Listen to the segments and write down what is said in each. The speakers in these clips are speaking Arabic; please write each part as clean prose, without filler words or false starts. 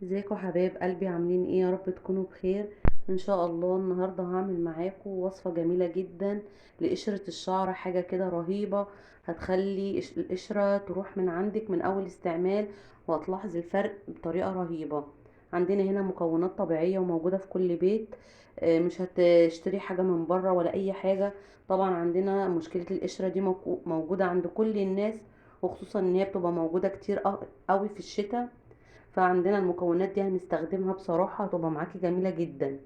ازيكم حبايب قلبي، عاملين ايه؟ يا رب تكونوا بخير ان شاء الله. النهارده هعمل معاكم وصفه جميله جدا لقشره الشعر، حاجه كده رهيبه هتخلي القشره تروح من عندك من اول استعمال، وهتلاحظ الفرق بطريقه رهيبه. عندنا هنا مكونات طبيعيه وموجوده في كل بيت، مش هتشتري حاجه من بره ولا اي حاجه. طبعا عندنا مشكله القشره دي موجوده عند كل الناس، وخصوصا ان هي بتبقى موجوده كتير قوي في الشتاء. فعندنا المكونات دي هنستخدمها، بصراحة هتبقى معاكي جميلة جدا.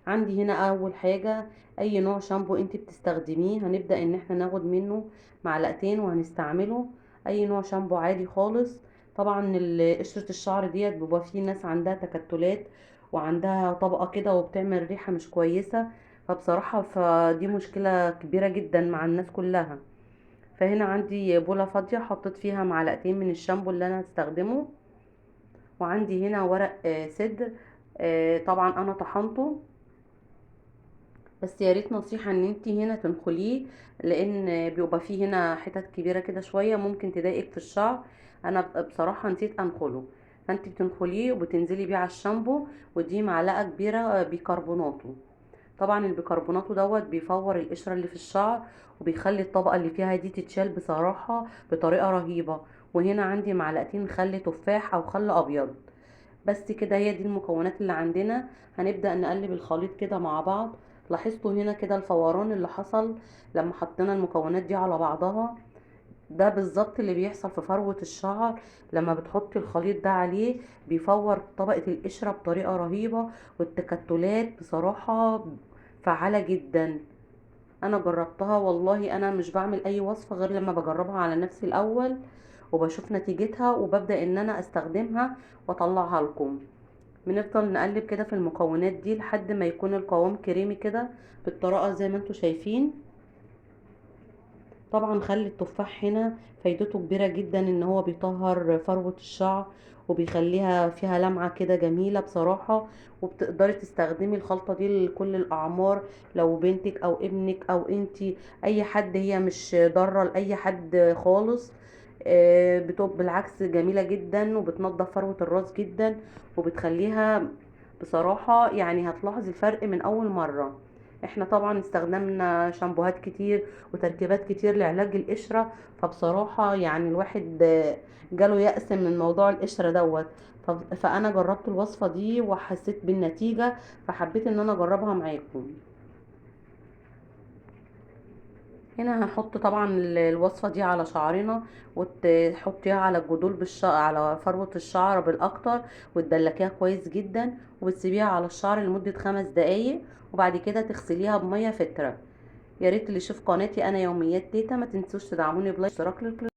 عندي هنا اول حاجة اي نوع شامبو انت بتستخدميه، هنبدأ ان احنا ناخد منه معلقتين وهنستعمله. اي نوع شامبو عادي خالص. طبعا قشرة الشعر ديت بيبقى فيه ناس عندها تكتلات وعندها طبقة كده وبتعمل ريحة مش كويسة، فبصراحة فدي مشكلة كبيرة جدا مع الناس كلها. فهنا عندي بولة فاضية حطيت فيها معلقتين من الشامبو اللي انا هستخدمه، وعندي هنا ورق سدر. طبعا انا طحنته، بس يا ريت نصيحة ان انتي هنا تنخليه، لان بيبقى فيه هنا حتت كبيرة كده شوية ممكن تضايقك في الشعر. انا بصراحة نسيت انخله، فانتي بتنخليه وبتنزلي بيه على الشامبو. ودي معلقة كبيرة بيكربوناته. طبعا البيكربوناتو دوت بيفور القشرة اللي في الشعر، وبيخلي الطبقة اللي فيها دي تتشال بصراحة بطريقة رهيبة. وهنا عندي معلقتين خل تفاح او خل ابيض. بس كده، هي دي المكونات اللي عندنا. هنبدأ نقلب الخليط كده مع بعض. لاحظتوا هنا كده الفوران اللي حصل لما حطينا المكونات دي على بعضها؟ ده بالظبط اللي بيحصل في فروة الشعر لما بتحطي الخليط ده عليه، بيفور طبقة القشرة بطريقة رهيبة. والتكتلات بصراحة فعالة جدا. انا جربتها والله، انا مش بعمل اي وصفة غير لما بجربها على نفسي الاول وبشوف نتيجتها، وببدأ ان انا استخدمها واطلعها لكم. بنفضل نقلب كده في المكونات دي لحد ما يكون القوام كريمي كده بالطريقة زي ما انتوا شايفين. طبعا خل التفاح هنا فايدته كبيرة جدا، ان هو بيطهر فروة الشعر وبيخليها فيها لمعة كده جميلة بصراحة. وبتقدري تستخدمي الخلطة دي لكل الأعمار، لو بنتك أو ابنك أو انتي، أي حد، هي مش ضارة لأي حد خالص. بتبقى بالعكس جميلة جدا، وبتنضف فروة الراس جدا، وبتخليها بصراحة يعني هتلاحظ الفرق من أول مرة. احنا طبعا استخدمنا شامبوهات كتير وتركيبات كتير لعلاج القشرة، فبصراحة يعني الواحد جاله يأس من موضوع القشرة دوت. فانا جربت الوصفة دي وحسيت بالنتيجة، فحبيت ان انا اجربها معاكم. هنا هنحط طبعا الوصفة دي على شعرنا، وتحطيها على الجدول على فروة الشعر بالاكتر، وتدلكيها كويس جدا، وبتسيبيها على الشعر لمدة 5 دقايق، وبعد كده تغسليها بمية فترة. يا ريت اللي يشوف قناتي انا يوميات تيتا ما تنسوش تدعموني بلايك واشتراك